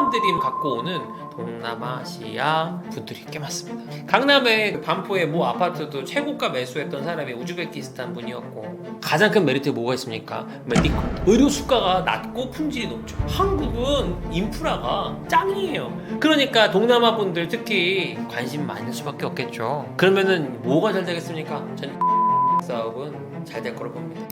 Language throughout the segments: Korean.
사람들이 갖고 오는 동남아시아 분들이 꽤 많습니다. 강남의 반포의 모 아파트도 최고가 매수했던 사람이 우즈베키스탄 분이었고, 가장 큰 메리트 뭐가 있습니까? 메디컬. 의료 수가가 낮고 품질이 높죠. 한국은 인프라가 짱이에요. 그러니까 동남아 분들 특히 관심 많을 수밖에 없겠죠. 그러면은 뭐가 잘 되겠습니까? 전 사업은 잘 될 거로 봅니다.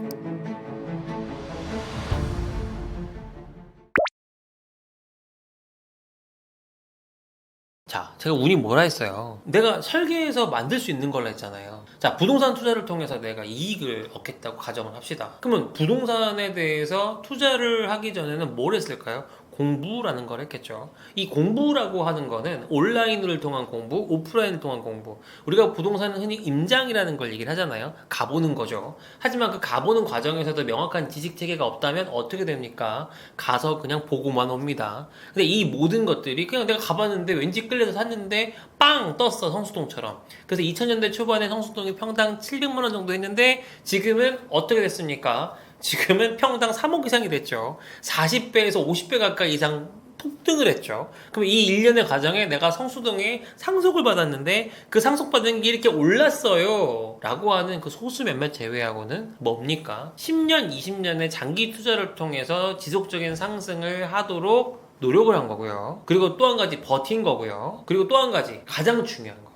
자, 제가 운이 뭐라 했어요? 내가 설계해서 만들 수 있는 걸로 했잖아요. 자, 부동산 투자를 통해서 내가 이익을 얻겠다고 가정을 합시다. 그러면 부동산에 대해서 투자를 하기 전에는 뭘 했을까요? 공부라는 걸 했겠죠. 이 공부라고 하는 거는 온라인을 통한 공부, 오프라인을 통한 공부. 우리가 부동산은 흔히 임장이라는 걸 얘기를 하잖아요. 가보는 거죠. 하지만 그 가보는 과정에서도 명확한 지식 체계가 없다면 어떻게 됩니까? 가서 그냥 보고만 옵니다. 근데 이 모든 것들이 그냥 내가 가봤는데 왠지 끌려서 샀는데 빵 떴어, 성수동처럼. 그래서 2000년대 초반에 성수동이 평당 700만 원 정도 했는데 지금은 어떻게 됐습니까? 지금은 평당 3억 이상이 됐죠. 40배에서 50배 가까이 이상 폭등을 했죠. 그럼 이 일련의 과정에 내가 성수동에 상속을 받았는데 그 상속받은 게 이렇게 올랐어요 라고 하는 그 소수 몇몇 제외하고는 뭡니까? 10년, 20년의 장기 투자를 통해서 지속적인 상승을 하도록 노력을 한 거고요. 그리고 또 한 가지 버틴 거고요. 그리고 또 한 가지 가장 중요한 거.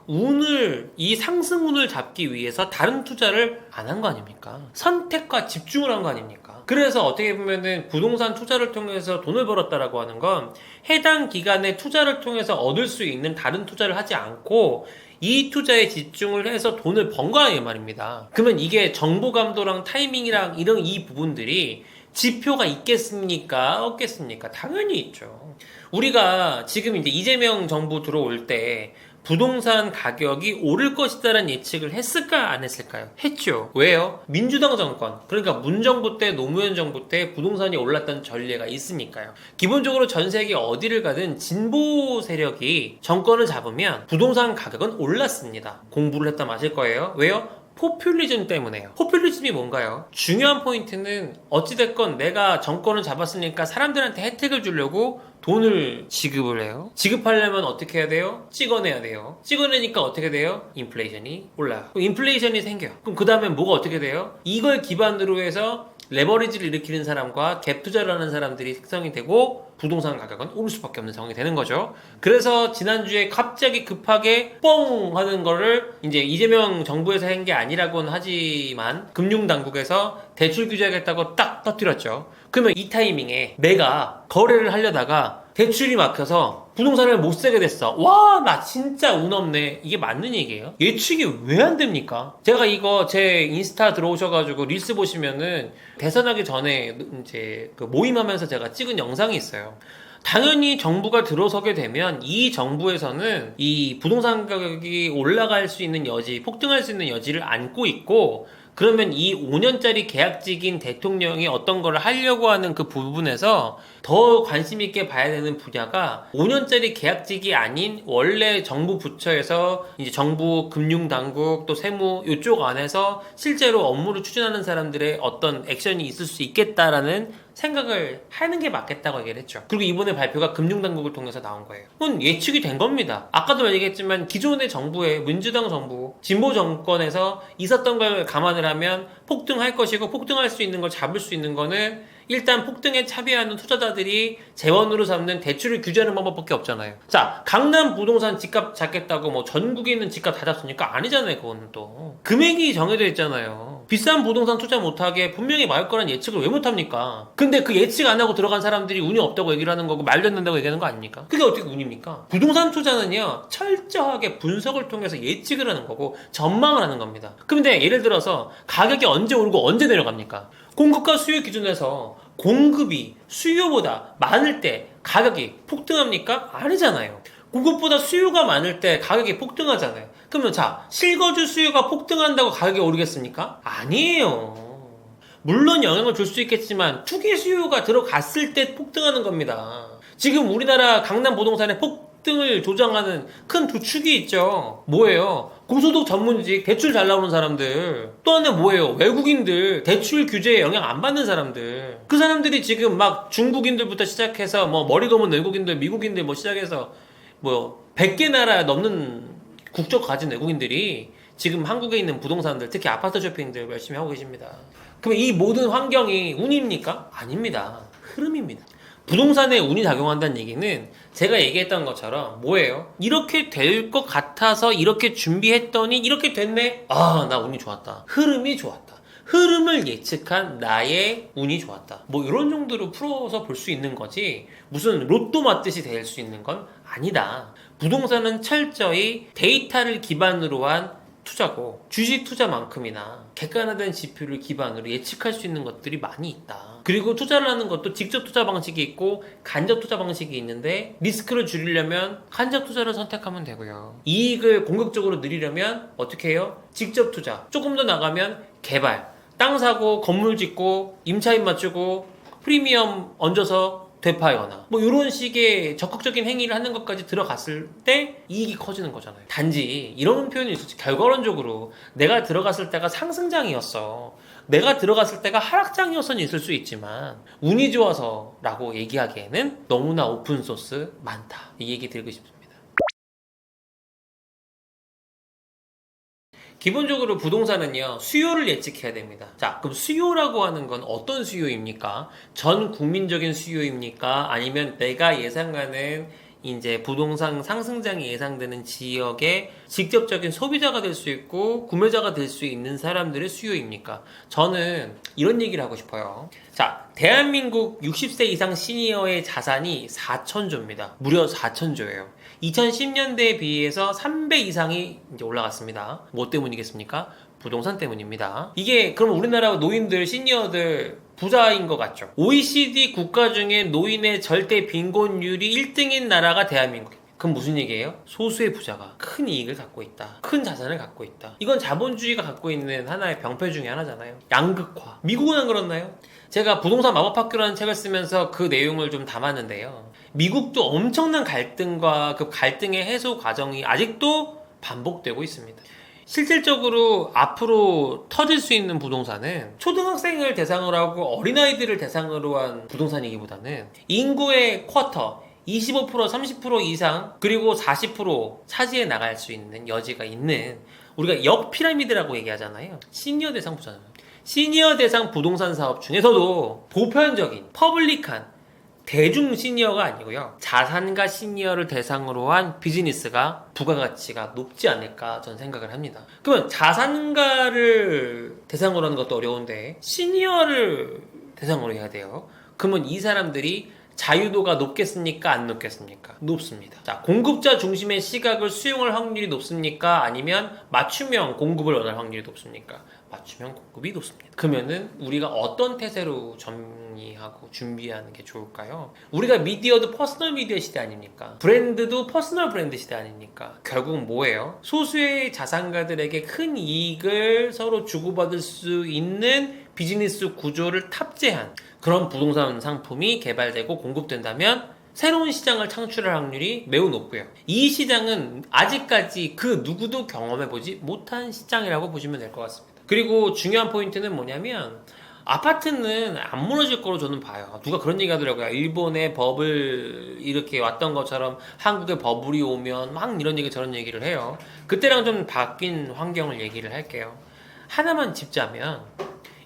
이 상승운을 잡기 위해서 다른 투자를 안 한 거 아닙니까? 선택과 집중을 한 거 아닙니까? 그래서 어떻게 보면은 부동산 투자를 통해서 돈을 벌었다라고 하는 건 해당 기간의 투자를 통해서 얻을 수 있는 다른 투자를 하지 않고 이 투자에 집중을 해서 돈을 번 거야 이 말입니다. 그러면 이게 정보 감도랑 타이밍이랑 이런 이 부분들이 지표가 있겠습니까? 없겠습니까? 당연히 있죠. 우리가 지금 이제 이재명 정부 들어올 때 부동산 가격이 오를 것이다라는 예측을 했을까 안 했을까요? 했죠. 왜요? 민주당 정권, 그러니까 문정부 때 노무현 정부 때 부동산이 올랐던 전례가 있으니까요. 기본적으로 전 세계 어디를 가든 진보 세력이 정권을 잡으면 부동산 가격은 올랐습니다. 공부를 했다 마실 거예요. 왜요? 포퓰리즘 때문에요. 포퓰리즘이 뭔가요? 중요한 포인트는 어찌됐건 내가 정권을 잡았으니까 사람들한테 혜택을 주려고 돈을 지급을 해요. 지급하려면 어떻게 해야 돼요? 찍어내야 돼요. 찍어내니까 어떻게 돼요? 인플레이션이 올라요. 그럼 인플레이션이 생겨요. 그럼 그 다음에 뭐가 어떻게 돼요? 이걸 기반으로 해서 레버리지를 일으키는 사람과 갭 투자를 하는 사람들이 생성이 되고 부동산 가격은 오를 수밖에 없는 상황이 되는 거죠. 그래서 지난주에 갑자기 급하게 뻥 하는 거를 이제 이재명 정부에서 한 게 아니라고는 하지만 금융당국에서 대출 규제하겠다고 딱 터뜨렸죠. 그러면 이 타이밍에 내가 거래를 하려다가 대출이 막혀서 부동산을 못 사게 됐어. 와, 나 진짜 운 없네. 이게 맞는 얘기예요? 예측이 왜 안 됩니까? 제가 이거 제 인스타 들어오셔가지고 릴스 보시면은 대선하기 전에 이제 그 모임하면서 제가 찍은 영상이 있어요. 당연히 정부가 들어서게 되면 이 정부에서는 이 부동산 가격이 올라갈 수 있는 여지, 폭등할 수 있는 여지를 안고 있고, 그러면 이 5년짜리 계약직인 대통령이 어떤 걸 하려고 하는 그 부분에서 더 관심 있게 봐야 되는 분야가 5년짜리 계약직이 아닌 원래 정부 부처에서 이제 정부 금융당국 또 세무 이쪽 안에서 실제로 업무를 추진하는 사람들의 어떤 액션이 있을 수 있겠다라는 생각을 하는 게 맞겠다고 얘기를 했죠. 그리고 이번에 발표가 금융당국을 통해서 나온 거예요. 그건 예측이 된 겁니다. 아까도 얘기했지만 기존의 정부의 민주당 정부, 진보 정권에서 있었던 걸 감안을 하면 폭등할 것이고 폭등할 수 있는 걸 잡을 수 있는 거는 일단 폭등에 참여하는 투자자들이 재원으로 삼는 대출을 규제하는 방법밖에 없잖아요. 자, 강남 부동산 집값 잡겠다고 뭐 전국에 있는 집값 다 잡습니까? 아니잖아요. 그거는 또 금액이 정해져 있잖아요. 비싼 부동산 투자 못하게 분명히 막을 거란 예측을 왜 못합니까? 근데 그 예측 안 하고 들어간 사람들이 운이 없다고 얘기를 하는 거고 말도 안 된다고 얘기하는 거 아닙니까? 그게 어떻게 운입니까? 부동산 투자는요, 철저하게 분석을 통해서 예측을 하는 거고 전망을 하는 겁니다. 근데 예를 들어서 가격이 언제 오르고 언제 내려갑니까? 공급과 수요 기준에서 공급이 수요보다 많을 때 가격이 폭등합니까? 아니잖아요. 공급보다 수요가 많을 때 가격이 폭등하잖아요. 그러면 자, 실거주 수요가 폭등한다고 가격이 오르겠습니까? 아니에요. 물론 영향을 줄 수 있겠지만 투기 수요가 들어갔을 때 폭등하는 겁니다. 지금 우리나라 강남 부동산의 급등을 조장하는 큰 두 축이 있죠. 뭐예요? 고소득 전문직, 대출 잘 나오는 사람들. 또 하나 뭐예요? 외국인들, 대출 규제에 영향 안 받는 사람들. 그 사람들이 지금 막 중국인들부터 시작해서 뭐 머리 검은 외국인들, 미국인들 뭐 시작해서 뭐 100개 나라 넘는 국적 가진 외국인들이 지금 한국에 있는 부동산들, 특히 아파트 쇼핑들 열심히 하고 계십니다. 그럼 이 모든 환경이 운입니까? 아닙니다. 흐름입니다. 부동산에 운이 작용한다는 얘기는 제가 얘기했던 것처럼 뭐예요? 이렇게 될 것 같아서 이렇게 준비했더니 이렇게 됐네? 아, 나 운이 좋았다. 흐름이 좋았다. 흐름을 예측한 나의 운이 좋았다. 뭐 이런 정도로 풀어서 볼 수 있는 거지 무슨 로또 맞듯이 될 수 있는 건 아니다. 부동산은 철저히 데이터를 기반으로 한 투자고 주식 투자만큼이나 객관화된 지표를 기반으로 예측할 수 있는 것들이 많이 있다. 그리고 투자를 하는 것도 직접 투자 방식이 있고 간접 투자 방식이 있는데 리스크를 줄이려면 간접 투자를 선택하면 되고요. 이익을 공격적으로 늘리려면 어떻게 해요? 직접 투자. 조금 더 나가면 개발. 땅 사고 건물 짓고 임차인 맞추고 프리미엄 얹어서 되파거나 뭐 이런 식의 적극적인 행위를 하는 것까지 들어갔을 때 이익이 커지는 거잖아요. 단지 이런 표현이 있었지. 결과론적으로 내가 들어갔을 때가 상승장이었어. 내가 들어갔을 때가 하락장이었어는 있을 수 있지만 운이 좋아서 라고 얘기하기에는 너무나 오픈소스 많다. 이 얘기 드리고 싶습니다. 기본적으로 부동산은요, 수요를 예측해야 됩니다. 자, 그럼 수요라고 하는 건 어떤 수요입니까? 전 국민적인 수요입니까? 아니면 내가 예상하는 이제 부동산 상승장이 예상되는 지역의 직접적인 소비자가 될 수 있고 구매자가 될 수 있는 사람들의 수요입니까? 저는 이런 얘기를 하고 싶어요. 자, 대한민국 60세 이상 시니어의 자산이 4천조입니다. 무려 4천조예요. 2010년대에 비해서 3배 이상이 이제 올라갔습니다. 뭐 때문이겠습니까? 부동산 때문입니다. 이게 그럼 우리나라 노인들, 시니어들 부자인 것 같죠? OECD 국가 중에 노인의 절대 빈곤율이 1등인 나라가 대한민국입니다. 그럼 무슨 얘기예요? 소수의 부자가 큰 이익을 갖고 있다. 큰 자산을 갖고 있다. 이건 자본주의가 갖고 있는 하나의 병폐 중에 하나잖아요. 양극화. 미국은 안 그렇나요? 제가 부동산 마법학교라는 책을 쓰면서 그 내용을 좀 담았는데요. 미국도 엄청난 갈등과 그 갈등의 해소 과정이 아직도 반복되고 있습니다. 실질적으로 앞으로 터질 수 있는 부동산은 초등학생을 대상으로 하고 어린아이들을 대상으로 한 부동산이기보다는 인구의 쿼터 25% 30% 이상 그리고 40% 차지해 나갈 수 있는 여지가 있는 우리가 역피라미드라고 얘기하잖아요. 시니어 대상 부자는 시니어 대상 부동산 사업 중에서도 보편적인 퍼블릭한 대중 시니어가 아니고요. 자산가 시니어를 대상으로 한 비즈니스가 부가가치가 높지 않을까 저는 생각을 합니다. 그러면 자산가를 대상으로 하는 것도 어려운데 시니어를 대상으로 해야 돼요. 그러면 이 사람들이 자유도가 높겠습니까? 안 높겠습니까? 높습니다. 자, 공급자 중심의 시각을 수용할 확률이 높습니까? 아니면 맞춤형 공급을 원할 확률이 높습니까? 맞춤형 공급이 높습니다. 그러면은 우리가 어떤 태세로 정리하고 준비하는 게 좋을까요? 우리가 미디어도 퍼스널 미디어 시대 아닙니까? 브랜드도 퍼스널 브랜드 시대 아닙니까? 결국 뭐예요? 소수의 자산가들에게 큰 이익을 서로 주고받을 수 있는 비즈니스 구조를 탑재한 그런 부동산 상품이 개발되고 공급된다면 새로운 시장을 창출할 확률이 매우 높고요. 이 시장은 아직까지 그 누구도 경험해보지 못한 시장이라고 보시면 될 것 같습니다. 그리고 중요한 포인트는 뭐냐면 아파트는 안 무너질 거로 저는 봐요. 누가 그런 얘기 하더라고요. 일본의 버블 이렇게 왔던 것처럼 한국의 버블이 오면 막 이런 얘기 저런 얘기를 해요. 그때랑 좀 바뀐 환경을 얘기를 할게요. 하나만 짚자면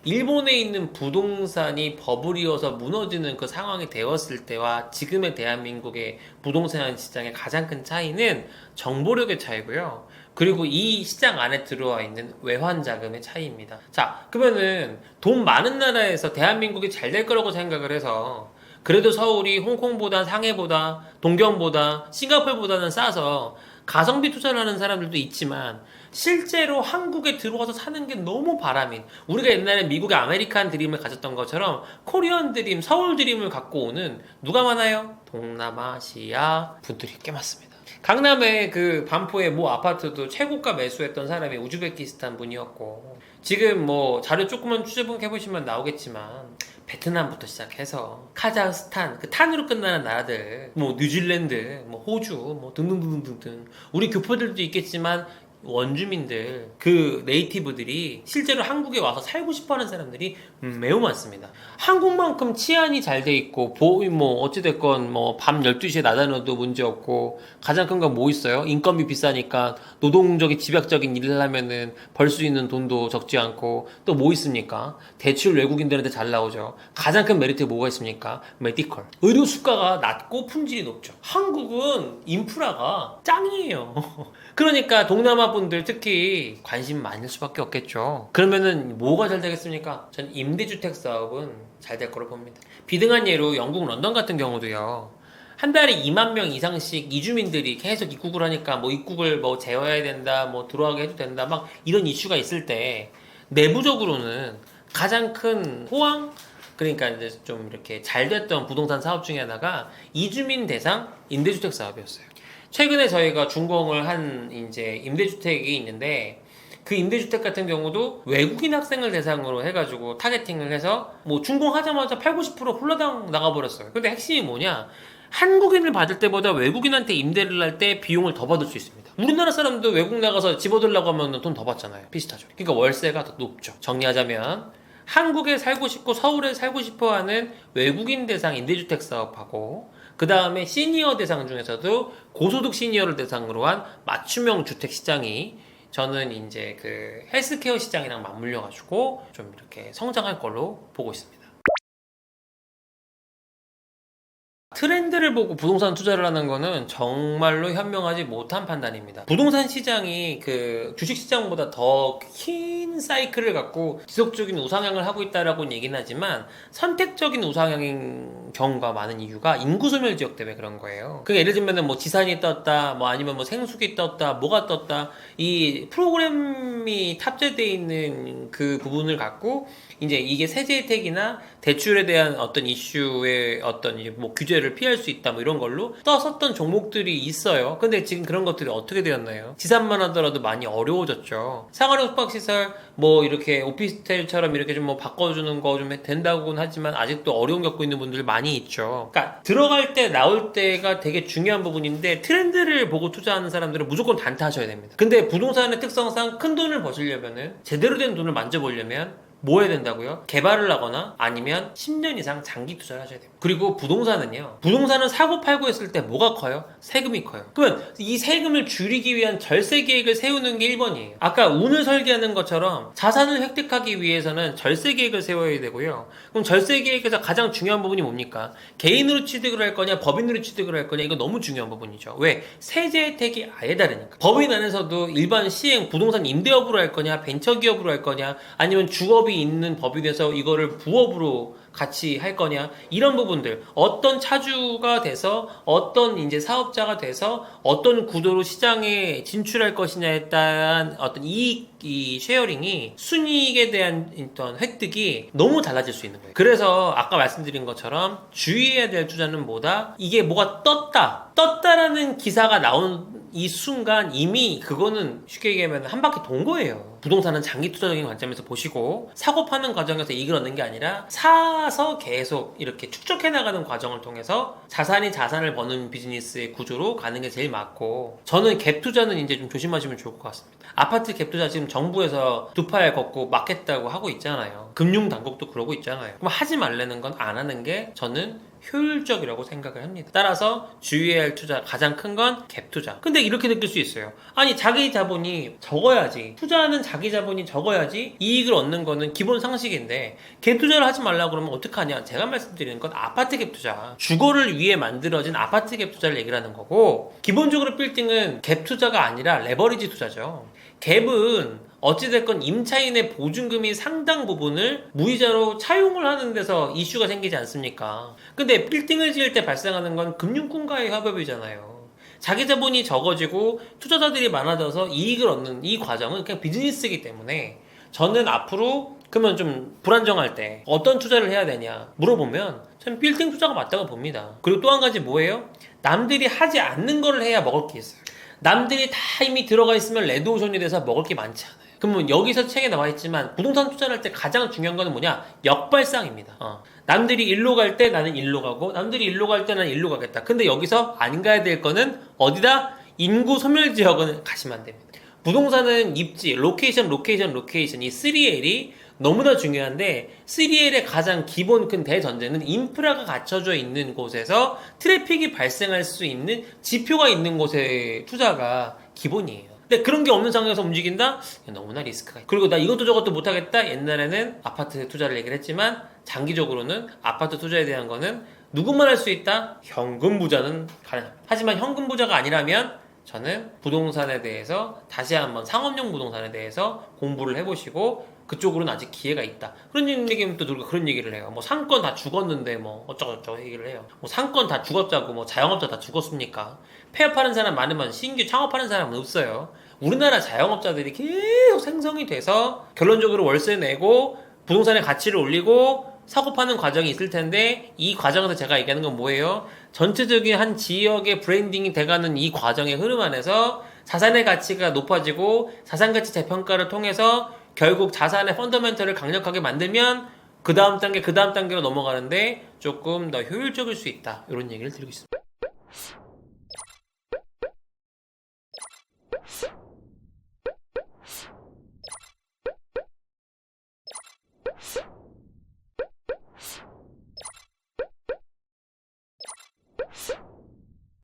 일본에 있는 부동산이 버블이어서 무너지는 그 상황이 되었을 때와 지금의 대한민국의 부동산 시장의 가장 큰 차이는 정보력의 차이고요. 그리고 이 시장 안에 들어와 있는 외환 자금의 차이입니다. 자, 그러면은 돈 많은 나라에서 대한민국이 잘 될 거라고 생각을 해서 그래도 서울이 홍콩보다 상해보다 동경보다 싱가포르보다는 싸서 가성비 투자를 하는 사람들도 있지만 실제로 한국에 들어와서 사는 게 너무 바람인 우리가 옛날에 미국의 아메리칸 드림을 가졌던 것처럼 코리안 드림, 서울 드림을 갖고 오는 누가 많아요? 동남아시아 분들이 꽤 많습니다. 강남의 그 반포의 모 아파트도 최고가 매수했던 사람이 우즈베키스탄 분이었고 지금 뭐 자료 조금만 추적해보시면 나오겠지만 베트남부터 시작해서 카자흐스탄, 그 탄으로 끝나는 나라들, 뭐 뉴질랜드, 뭐 호주, 뭐 등등등등등. 우리 교포들도 있겠지만 원주민들, 그 네이티브들이 실제로 한국에 와서 살고 싶어하는 사람들이 매우 많습니다. 한국만큼 치안이 잘 돼 있고 뭐 어찌됐건 뭐 밤 12시에 나다녀도 문제 없고, 가장 큰 건 뭐 있어요? 인건비 비싸니까 노동적인 집약적인 일을 하면은 벌 수 있는 돈도 적지 않고, 또 뭐 있습니까? 대출 외국인들한테 잘 나오죠. 가장 큰 메리트 뭐가 있습니까? 메디컬. 의료 수가가 낮고 품질이 높죠. 한국은 인프라가 짱이에요. 그러니까 동남아 분들 특히 관심 많을 수밖에 없겠죠. 그러면은 뭐가 잘 되겠습니까? 전 임대주택 사업은 잘 될 거로 봅니다. 비등한 예로 영국 런던 같은 경우도요. 한 달에 2만 명 이상씩 이주민들이 계속 입국을 하니까 뭐 입국을 뭐 제어해야 된다, 뭐 들어가게 해도 된다, 막 이런 이슈가 있을 때 내부적으로는 가장 큰 호황, 그러니까 이제 좀 이렇게 잘 됐던 부동산 사업 중에 하나가 이주민 대상 임대주택 사업이었어요. 최근에 저희가 준공을 한 이제 임대주택이 있는데, 그 임대주택 같은 경우도 외국인 학생을 대상으로 해가지고 타겟팅을 해서 뭐 준공하자마자 8, 90% 홀라당 나가버렸어요. 근데 핵심이 뭐냐? 한국인을 받을 때보다 외국인한테 임대를 할 때 비용을 더 받을 수 있습니다. 우리나라 사람도 외국 나가서 집 얻으려고 하면 돈 더 받잖아요. 비슷하죠. 그러니까 월세가 더 높죠. 정리하자면 한국에 살고 싶고 서울에 살고 싶어 하는 외국인 대상 임대주택 사업하고, 그 다음에 시니어 대상 중에서도 고소득 시니어를 대상으로 한 맞춤형 주택 시장이, 저는 이제 그 헬스케어 시장이랑 맞물려가지고 좀 이렇게 성장할 걸로 보고 있습니다. 트렌드를 보고 부동산 투자를 하는 거는 정말로 현명하지 못한 판단입니다. 부동산 시장이 그 주식 시장보다 더 긴 사이클을 갖고 지속적인 우상향을 하고 있다라고는 얘기는 하지만, 선택적인 우상향인 경우가 많은 이유가 인구 소멸 지역 때문에 그런 거예요. 그 예를 들면은 뭐 지산이 떴다, 뭐 아니면 뭐 생수기 떴다, 뭐가 떴다, 이 프로그램이 탑재되어 있는 그 부분을 갖고 이제 이게 세제 혜택이나 대출에 대한 어떤 이슈의 어떤 이제 뭐 규제를 피할 수 있다, 뭐 이런 걸로 떴었던 종목들이 있어요. 근데 지금 그런 것들이 어떻게 되었나요? 지산만 하더라도 많이 어려워졌죠. 상하령 숙박시설 뭐 이렇게 오피스텔처럼 이렇게 좀 뭐 바꿔주는 거 좀 된다고는 하지만 아직도 어려움 겪고 있는 분들 많이 있죠. 그러니까 들어갈 때 나올 때가 되게 중요한 부분인데, 트렌드를 보고 투자하는 사람들은 무조건 단타하셔야 됩니다. 근데 부동산의 특성상 큰 돈을 버시려면은, 제대로 된 돈을 만져보려면 뭐 해야 된다고요? 개발을 하거나 아니면 10년 이상 장기 투자를 하셔야 돼요. 그리고 부동산은 사고 팔고 했을 때 뭐가 커요? 세금이 커요. 그러면 이 세금을 줄이기 위한 절세 계획을 세우는 게 1번이에요. 아까 운을 설계하는 것처럼 자산을 획득하기 위해서는 절세 계획을 세워야 되고요. 그럼 절세 계획에서 가장 중요한 부분이 뭡니까? 개인으로 취득을 할 거냐, 법인으로 취득을 할 거냐, 이거 너무 중요한 부분이죠. 왜? 세제 혜택이 아예 다르니까. 법인 안에서도 일반 시행 부동산 임대업으로 할 거냐, 벤처기업으로 할 거냐, 아니면 주업이 있는 법인에서 이거를 부업으로 같이 할 거냐, 이런 부분들, 어떤 차주가 돼서 어떤 이제 사업자가 돼서 어떤 구도로 시장에 진출할 것이냐에 따른 어떤 이 쉐어링이, 순이익에 대한 어떤 획득이 너무 달라질 수 있는 거예요. 그래서 아까 말씀드린 것처럼 주의해야 될 투자는 뭐다? 이게 뭐가 떴다라는 기사가 나온 이 순간 이미 그거는 쉽게 얘기하면 한 바퀴 돈 거예요. 부동산은 장기 투자적인 관점에서 보시고, 사고 파는 과정에서 이익을 얻는 게 아니라 사서 계속 이렇게 축적해 나가는 과정을 통해서 자산을 버는 비즈니스의 구조로 가는 게 제일 맞고, 저는 갭 투자는 이제 좀 조심하시면 좋을 것 같습니다. 아파트 갭 투자 지금 정부에서 두 팔 걷고 막겠다고 하고 있잖아요. 금융당국도 그러고 있잖아요. 그럼 하지 말라는 건 안 하는 게 저는 효율적이라고 생각을 합니다. 따라서 주의해야 할 투자 가장 큰 건 갭 투자. 근데 이렇게 느낄 수 있어요. 아니, 자기 자본이 적어야지, 투자하는 자기 자본이 적어야지 이익을 얻는 거는 기본 상식인데 갭 투자를 하지 말라고 그러면 어떡하냐? 제가 말씀드리는 건 아파트 갭 투자, 주거를 위해 만들어진 아파트 갭 투자를 얘기를 하는 거고, 기본적으로 빌딩은 갭 투자가 아니라 레버리지 투자죠. 갭은 어찌됐건 임차인의 보증금이 상당 부분을 무이자로 차용을 하는 데서 이슈가 생기지 않습니까? 근데 빌딩을 지을 때 발생하는 건 금융권과의 협업이잖아요. 자기 자본이 적어지고 투자자들이 많아져서 이익을 얻는 이 과정은 그냥 비즈니스이기 때문에, 저는 앞으로 그러면 좀 불안정할 때 어떤 투자를 해야 되냐 물어보면 저는 빌딩 투자가 맞다고 봅니다. 그리고 또 한 가지 뭐예요? 남들이 하지 않는 걸 해야 먹을 게 있어요. 남들이 다 이미 들어가 있으면 레드오션이 돼서 먹을 게 많지 않아요. 그러면 여기서 책에 나와 있지만 부동산 투자를 할 때 가장 중요한 거는 뭐냐? 역발상입니다. 남들이 일로 갈 때 나는 일로 가고 남들이 일로 갈 때 나는 일로 가겠다. 근데 여기서 안 가야 될 거는 어디다? 인구 소멸 지역은 가시면 안 됩니다. 부동산은 입지, 로케이션 이 3L이 너무나 중요한데 3L의 가장 기본 큰 대전제는 인프라가 갖춰져 있는 곳에서 트래픽이 발생할 수 있는 지표가 있는 곳에 투자가 기본이에요. 근데 그런 게 없는 상황에서 움직인다? 너무나 리스크가 있다. 그리고 나 이것도 저것도 못하겠다? 옛날에는 아파트 투자를 얘기를 했지만 장기적으로는 아파트 투자에 대한 거는 누구만 할 수 있다? 현금 부자는 가능합니다. 하지만 현금 부자가 아니라면 저는 부동산에 대해서 다시 한번 상업용 부동산에 대해서 공부를 해보시고 그쪽으로는 아직 기회가 있다. 그런 얘기면 또 누가 그런 얘기를 해요. 뭐 상권 다 죽었는데 뭐 어쩌고저쩌고 얘기를 해요. 뭐 상권 다 죽었자고 뭐 자영업자 다 죽었습니까? 폐업하는 사람 많으면 신규 창업하는 사람은 없어요. 우리나라 자영업자들이 계속 생성이 돼서 결론적으로 월세 내고 부동산의 가치를 올리고 사고 파는 과정이 있을 텐데 이 과정에서 제가 얘기하는 건 뭐예요? 전체적인 한 지역의 브랜딩이 돼가는 이 과정의 흐름 안에서 자산의 가치가 높아지고 자산가치 재평가를 통해서 결국 자산의 펀더멘털을 강력하게 만들면 그 다음 단계로 넘어가는데 조금 더 효율적일 수 있다. 이런 얘기를 드리고 있습니다.